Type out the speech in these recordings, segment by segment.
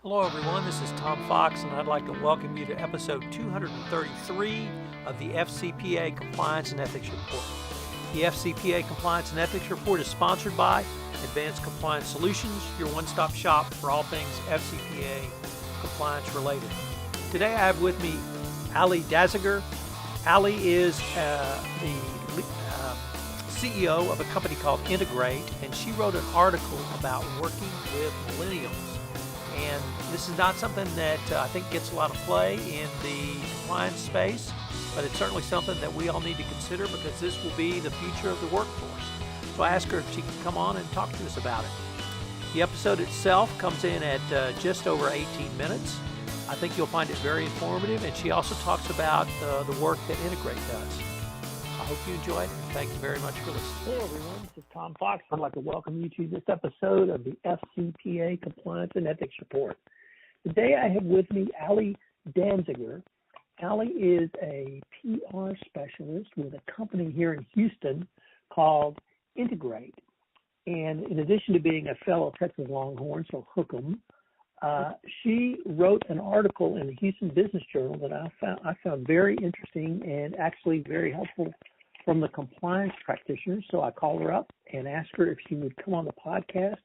Hello, everyone. This is Tom Fox, and I'd like to welcome you to episode 233 of the FCPA Compliance and Ethics Report. The FCPA Compliance and Ethics Report is sponsored by Advanced Compliance Solutions, your one-stop shop for all things FCPA compliance related. Today I have with me Allie Danziger. Allie is the CEO of a company called Integrate, and she wrote an article about working with millennials. And this is not something that I think gets a lot of play in the compliance space, but it's certainly something that we all need to consider because this will be the future of the workforce. So I asked her if she could come on and talk to us about it. The episode itself comes in at just over 18 minutes. I think you'll find it very informative, and she also talks about the work that Integrate does. I hope you enjoy it, and thank you very much for listening. Hello, everyone. This is Tom Fox. I'd like to welcome you to this episode of the FCPA Compliance and Ethics Report. Today I have with me Allie Danziger. Allie is a PR specialist with a company here in Houston called Integrate. And in addition to being a fellow Texas Longhorn, so hook 'em, she wrote an article in the Houston Business Journal that I found very interesting and actually very helpful from the compliance practitioner. So I called her up and asked her if she would come on the podcast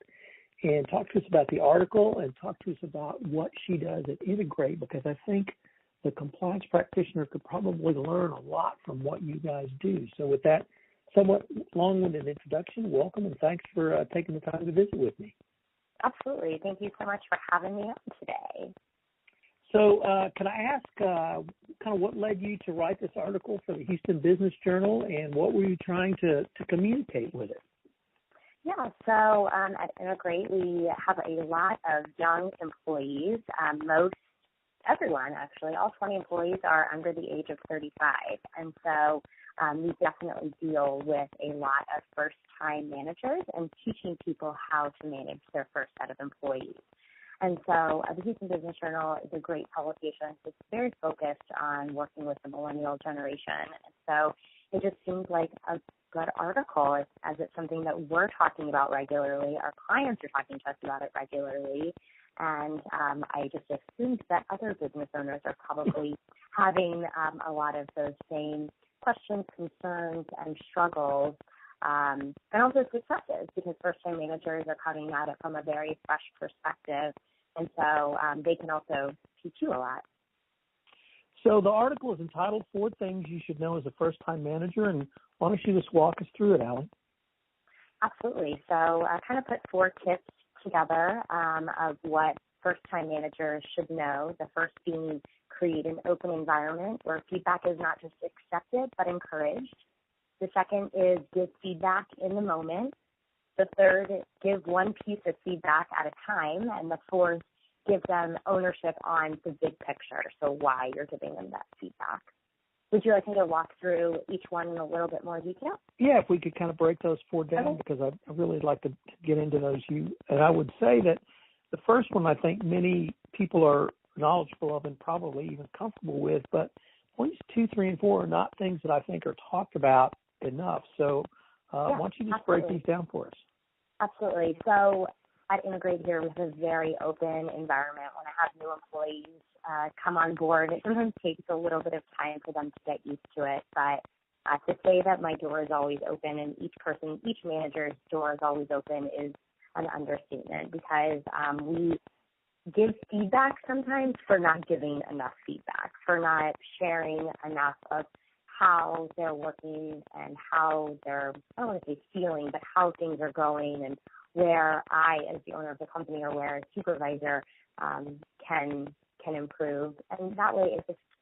and talk to us about the article and talk to us about what she does at Integrate, because I think the compliance practitioner could probably learn a lot from what you guys do. So with that somewhat long-winded introduction, welcome and thanks for taking the time to visit with me. Absolutely. Thank you so much for having me on today. So can I ask kind of what led you to write this article for the Houston Business Journal, and what were you trying to communicate with it? Yeah, so at Integrate, we have a lot of young employees. Everyone, actually, all 20 employees are under the age of 35. And so we definitely deal with a lot of first-time managers and teaching people how to manage their first set of employees. And so the Houston Business Journal is a great publication. It's very focused on working with the millennial generation. And so it just seems like a good article as it's something that we're talking about regularly. Our clients are talking to us about it regularly. And I just assumed that other business owners are probably having a lot of those same questions, concerns, and struggles, and also successes, because first-time managers are coming at it from a very fresh perspective, and so they can also teach you a lot. So the article is entitled 4 Things You Should Know as a First-Time Manager, and why don't you just walk us through it, Allie? Absolutely. So I kind of put 4 tips together of what first-time managers should know. The first being create an open environment where feedback is not just accepted but encouraged. The second is give feedback in the moment. The third, give one piece of feedback at a time. And the fourth, give them ownership on the big picture, so why you're giving them that feedback. Would you like me to walk through each one in a little bit more detail? Yeah, if we could kind of break those 4 down, Okay. because I really like to get into those. And I would say that the first one I think many people are knowledgeable of and probably even comfortable with, but points 2, 3, and 4 are not things that I think are talked about enough. So why don't you just break these down for us? Absolutely. So at Integrate here, we have a very open environment. When I have new employees come on board, it sometimes takes a little bit of time for them to get used to it. But to say that my door is always open and each manager's door is always open is an understatement, because we give feedback sometimes for not giving enough feedback, for not sharing enough of how they're working and how they're, I don't want to say feeling, but how things are going, and where I, as the owner of the company, or where a supervisor can improve. And that way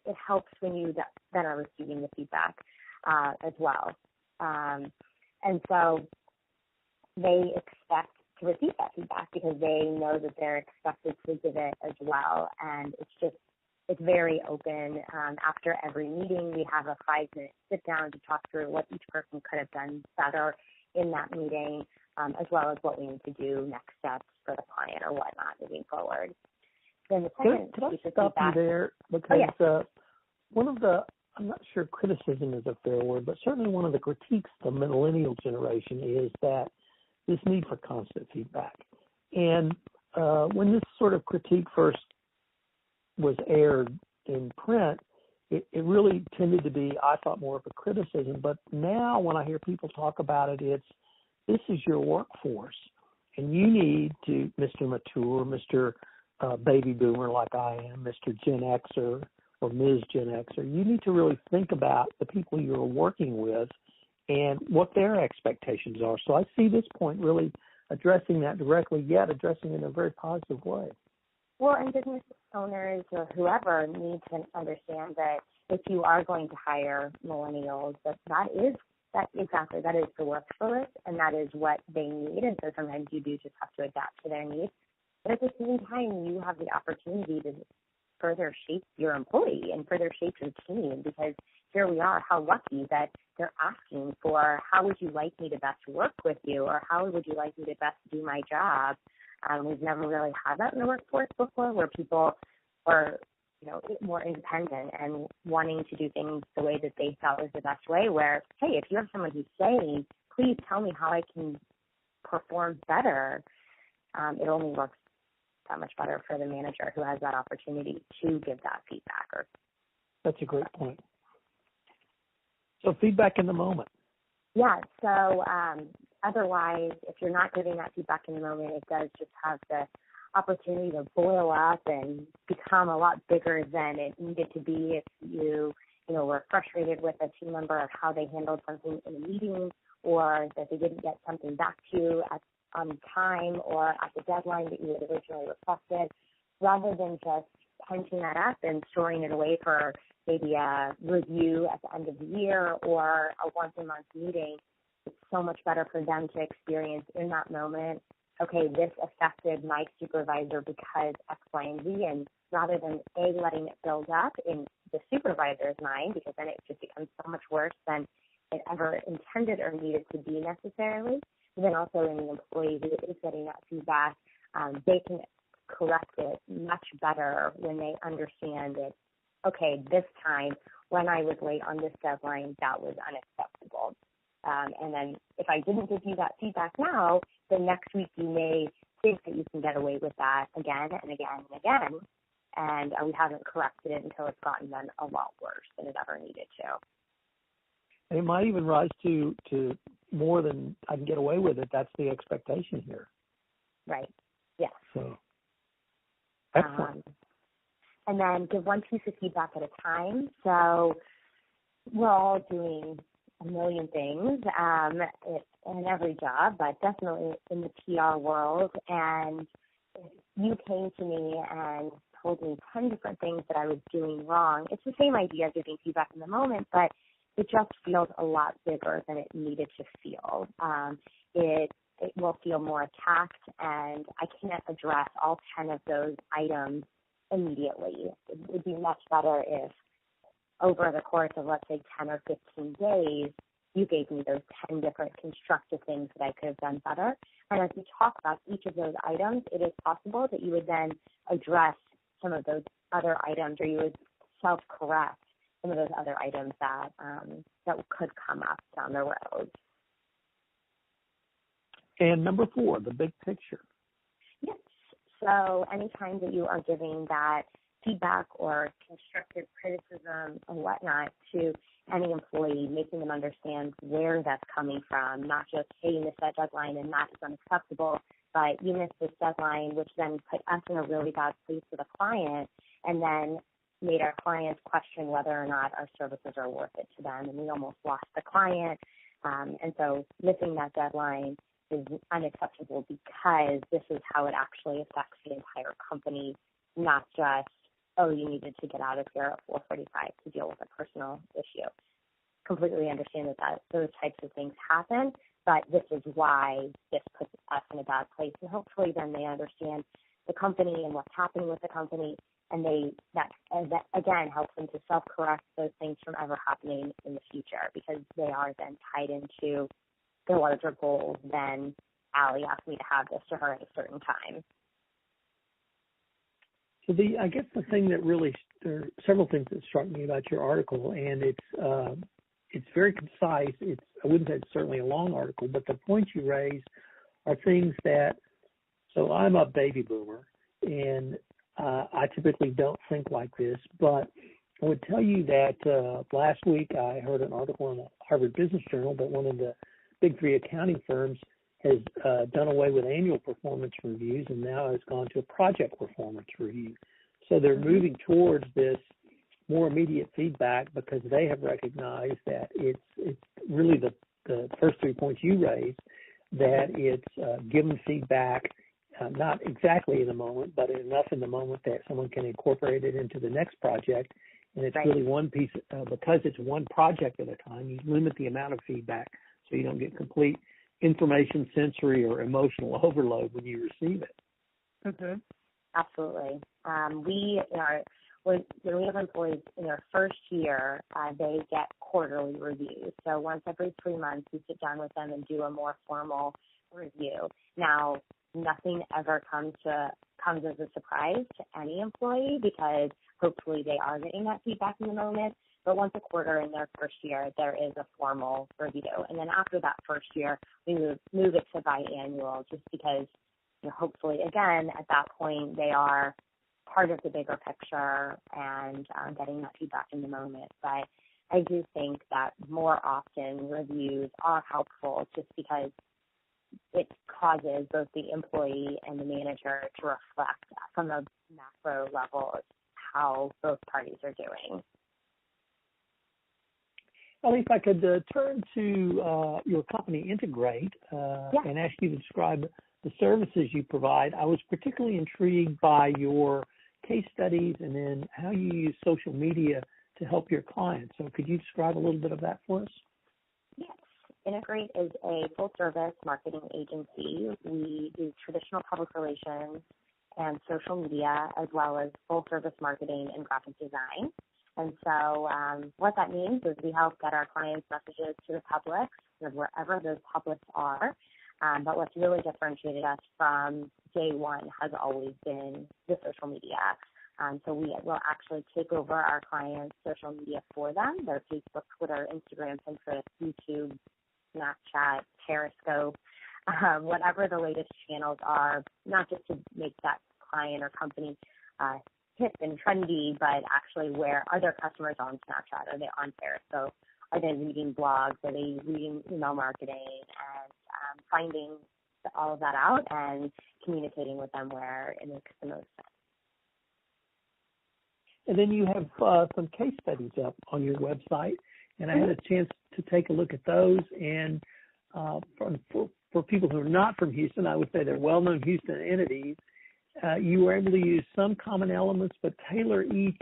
it helps when you then are receiving the feedback as well. And so they expect to receive that feedback because they know that they're expected to give it as well. And it's very open. After every meeting, we have a 5-minute sit down to talk through what each person could have done better in that meeting, as well as what we need to do next steps for the client or whatnot moving forward. Then the second Could I piece of stop you feedback, there? Because one of the, I'm not sure criticism is a fair word, but certainly one of the critiques of the millennial generation is that this need for constant feedback. And when this sort of critique first was aired in print, it really tended to be, I thought, more of a criticism. But now when I hear people talk about it, this is your workforce. And you need to, Mr. Mature, Mr. Baby Boomer like I am, Mr. Gen Xer or Ms. Gen Xer, you need to really think about the people you're working with and what their expectations are. So I see this point really addressing that directly, yet addressing it in a very positive way. Well, and business owners or whoever need to understand that if you are going to hire millennials, that is the workforce, and that is what they need. And so sometimes you do just have to adapt to their needs. But at the same time, you have the opportunity to further shape your employee and further shape your team, because here we are, how lucky that they're asking for, how would you like me to best work with you, or how would you like me to best do my job? We've never really had that in the workforce before, where people are, more independent and wanting to do things the way that they felt was the best way, where, hey, if you have someone who's saying, please tell me how I can perform better, it only works that much better for the manager who has that opportunity to give that feedback. That's a great point. So feedback in the moment. Yeah, so otherwise, if you're not giving that feedback in the moment, it does just have the opportunity to boil up and become a lot bigger than it needed to be if you were frustrated with a team member of how they handled something in a meeting, or that they didn't get something back to you on time or at the deadline that you had originally requested. Rather than just punching that up and storing it away for maybe a review at the end of the year or a once-a-month meeting, it's so much better for them to experience in that moment, okay, this affected my supervisor because X, Y, and Z, and rather than letting it build up in the supervisor's mind, because then it just becomes so much worse than it ever intended or needed to be necessarily, and then also in the employee who is getting that feedback, they can correct it much better when they understand it. Okay, this time when I was late on this deadline, that was unacceptable. And then if I didn't give you that feedback now, then next week you may think that you can get away with that again and again and again. And we haven't corrected it until it's gotten then a lot worse than it ever needed to. And it might even rise to more than I can get away with it. That's the expectation here. Right. Yes. So, excellent. And then give one piece of feedback at a time. So we're all doing a million things in every job, but definitely in the PR world. And if you came to me and told me 10 different things that I was doing wrong, it's the same idea of giving feedback in the moment, but it just feels a lot bigger than it needed to feel. It will feel more attacked, and I can't address all 10 of those items immediately. It would be much better if over the course of, let's say, 10 or 15 days, you gave me those 10 different constructive things that I could have done better. And as we talk about each of those items, it is possible that you would then address some of those other items, or you would self-correct some of those other items that could come up down the road. And number 4, the big picture. Yes. So anytime that you are giving that feedback or constructive criticism and whatnot to any employee, making them understand where that's coming from, not just, hey, you missed that deadline and that is unacceptable, but you missed this deadline, which then put us in a really bad place with a client, and then made our clients question whether or not our services are worth it to them, and we almost lost the client. And so missing that deadline is unacceptable because this is how it actually affects the entire company, not just, oh, you needed to get out of here at 4:45 to deal with a personal issue. Completely understand that those types of things happen, but this is why this puts us in a bad place. And hopefully then they understand the company and what's happening with the company, and that again helps them to self-correct those things from ever happening in the future, because they are then tied into the larger goals than Allie asked me to have this to her at a certain time. So I guess the thing that really, there are several things that struck me about your article, and it's very concise. I wouldn't say it's certainly a long article, but the points you raise are things that So I'm a baby boomer, and I typically don't think like this, but I would tell you that last week I heard an article in the Harvard Business Journal that one of the big three accounting firms has done away with annual performance reviews and now has gone to a project performance review. So they're moving towards this more immediate feedback because they have recognized that it's really the first 3 points you raised, that it's given feedback not exactly in the moment, but enough in the moment that someone can incorporate it into the next project. And it's really one piece, because it's one project at a time, you limit the amount of feedback so you don't get complete information, sensory, or emotional overload when you receive it. Mm-hmm. Absolutely. When we have employees in their first year, they get quarterly reviews. So once every 3 months, we sit down with them and do a more formal review. Now, nothing ever comes as a surprise to any employee because hopefully they are getting that feedback in the moment. But once a quarter in their first year, there is a formal review. And then after that first year, we move it to biannual just because hopefully, again, at that point, they are part of the bigger picture and getting that feedback in the moment. But I do think that more often reviews are helpful just because it causes both the employee and the manager to reflect from a macro level how both parties are doing. Allie, if I could turn to your company, Integrate, and ask you to describe the services you provide. I was particularly intrigued by your case studies and then how you use social media to help your clients. So could you describe a little bit of that for us? Yes. Integrate is a full-service marketing agency. We do traditional public relations and social media, as well as full-service marketing and graphic design. And so what that means is we help get our clients' messages to the public, wherever those publics are. But what's really differentiated us from day one has always been the social media. So we will actually take over our clients' social media for them, their Facebook, Twitter, Instagram, Pinterest, YouTube, Snapchat, Periscope, whatever the latest channels are, not just to make that client or company hip and trendy, but actually where are their customers on Snapchat? Are they on Periscope? Are they reading blogs? Are they reading email marketing? And finding all of that out and communicating with them where it makes the most sense. And then you have some case studies up on your website, and I had a chance to take a look at those. And for people who are not from Houston, I would say they're well-known Houston entities. You were able to use some common elements, but tailor each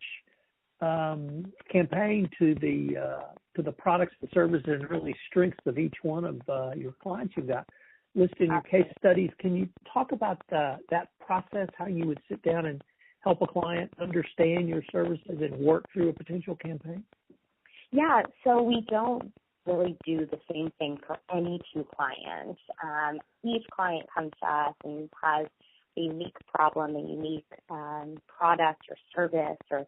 campaign to the products and services and really strengths of each one of your clients you've got listed in your case studies. Can you talk about that process, how you would sit down and help a client understand your services and work through a potential campaign? Yeah, so we don't really do the same thing for any two clients. Each client comes to us and has a unique problem, a unique product or service or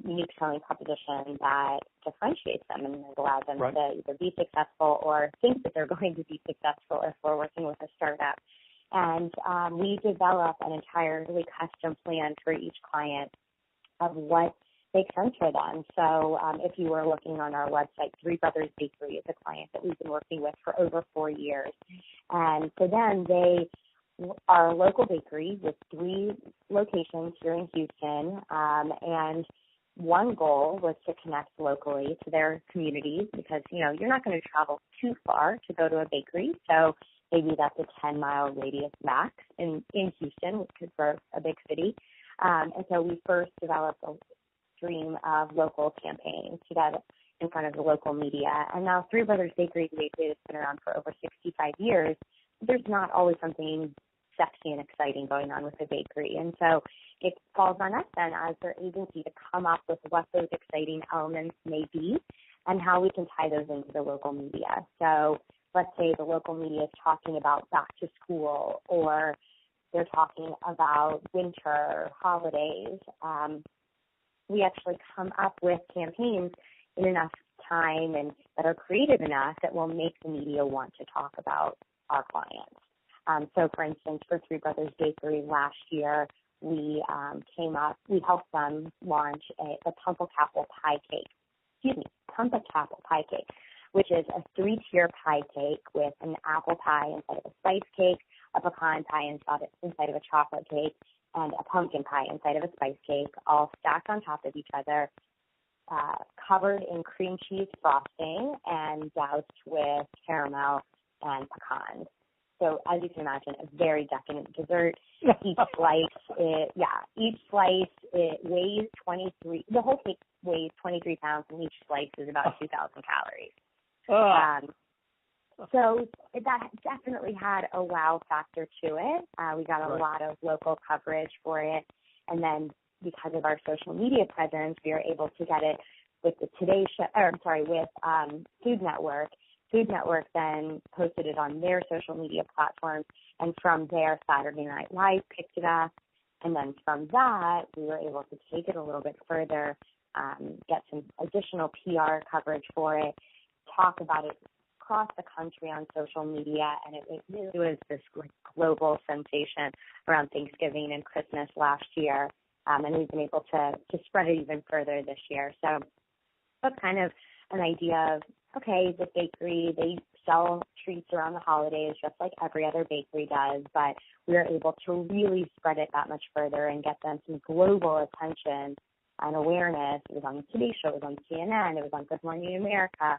unique selling proposition that differentiates them and allows them to either be successful or think that they're going to be successful if we're working with a startup. And we develop an entirely custom plan for each client of what makes sense for them. So if you were looking on our website, Three Brothers Bakery is a client that we've been working with for over 4 years. And for them, they are a local bakery with 3 locations here in Houston. And one goal was to connect locally to their communities because, you're not going to travel too far to go to a bakery. So maybe that's a 10-mile radius max in Houston, which is for a big city. And so we first developed a stream of local campaigns to get in front of the local media. And now Three Brothers Bakery has been around for over 65 years. There's not always something sexy and exciting going on with the bakery. And so it falls on us then as their agency to come up with what those exciting elements may be and how we can tie those into the local media. So let's say the local media is talking about back to school or they're talking about winter, holidays. We actually come up with campaigns in enough time and that are creative enough that will make the media want to talk about our clients. So, for instance, for Three Brothers Bakery last year, we helped them launch a Pump Apple pie cake, which is a 3-tier pie cake with an apple pie inside of a spice cake, a pecan pie inside of a chocolate cake, and a pumpkin pie inside of a spice cake, all stacked on top of each other, covered in cream cheese frosting and doused with caramel and pecans. So as you can imagine, a very decadent dessert. Each slice weighs 23. The whole cake weighs 23 pounds, and each slice is about 2,000 calories. So that definitely had a wow factor to it. We got a lot of local coverage for it, and then because of our social media presence, we were able to get it with the with Food Network. Food Network then posted it on their social media platforms, and from there, Saturday Night Live picked it up. And then from that, we were able to take it a little bit further, get some additional PR coverage for it, talk about it across the country on social media, and it really was this global sensation around Thanksgiving and Christmas last year. And we've been able to spread it even further this year. So that's kind of an idea of, okay, the bakery, they sell treats around the holidays just like every other bakery does, but we were able to really spread it that much further and get them some global attention and awareness. It was on the Today Show, it was on CNN, it was on Good Morning America,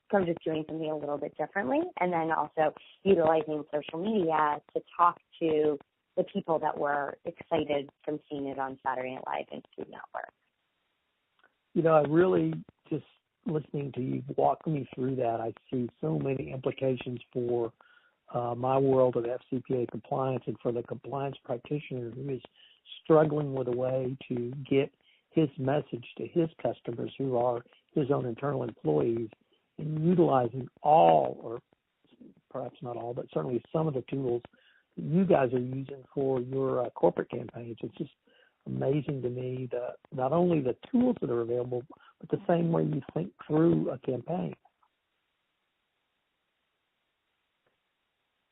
from just doing something a little bit differently, and then also utilizing social media to talk to the people that were excited from seeing it on Saturday Night Live and Food Network. You know, I really just listening to you walk me through that, I see so many implications for my world of FCPA compliance and for the compliance practitioner who is struggling with a way to get his message to his customers who are his own internal employees, and utilizing all, or perhaps not all, but certainly some of the tools that you guys are using for your corporate campaigns. It's just amazing to me, not only the tools that are available, but the same way you think through a campaign.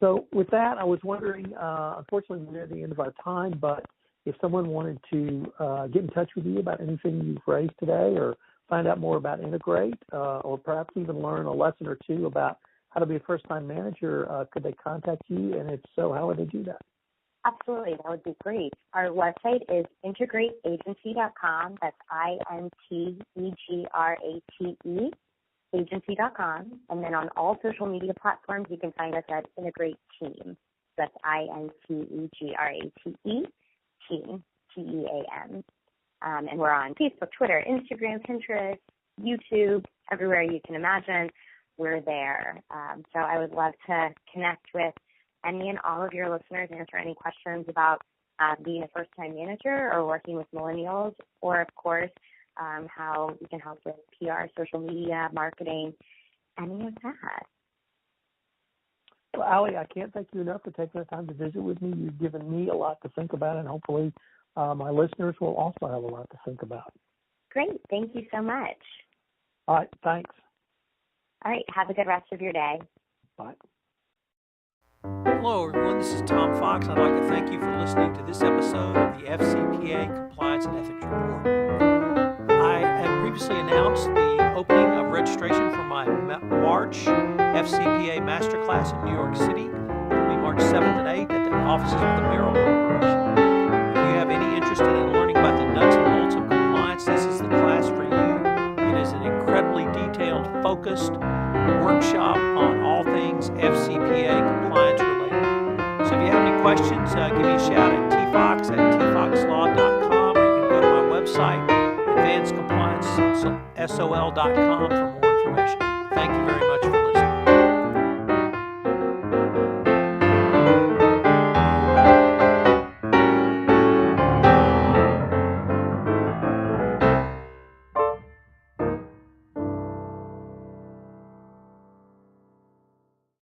So with that, I was wondering, unfortunately we're at the end of our time, but if someone wanted to get in touch with you about anything you've raised today, or find out more about Integrate, or perhaps even learn a lesson or two about how to be a first-time manager, could they contact you? And if so, how would they do that? Absolutely. That would be great. Our website is integrateagency.com. That's INTEGRATE, agency.com. And then on all social media platforms, you can find us at Integrate Team. That's INTEGRATE, Team, TEAM. And we're on Facebook, Twitter, Instagram, Pinterest, YouTube, everywhere you can imagine. We're there. So I would love to connect with any and all of your listeners, answer any questions about being a first-time manager or working with millennials, or, of course, how we can help with PR, social media, marketing, any of that. Well, Allie, I can't thank you enough for taking the time to visit with me. You've given me a lot to think about, and hopefully my listeners will also have a lot to think about. Great. Thank you so much. All right. Thanks. All right. Have a good rest of your day. Bye. Hello, everyone. This is Tom Fox. I'd like to thank you for listening to this episode of the FCPA Compliance and Ethics Report. I had previously announced the opening of registration for my March FCPA Masterclass in New York City. It will be March 7th and 8th at the offices of the Merrill Corporation. If you have any interest in learning about the nuts and bolts of compliance, this is the class for you. It is an incredibly detailed, focused workshop on all things FCPA compliance related. So if you have any questions, give me a shout at tfox@tfoxlaw.com, or you can go to my website, advancedcompliancesol.com, for more information. Thank you very much for listening.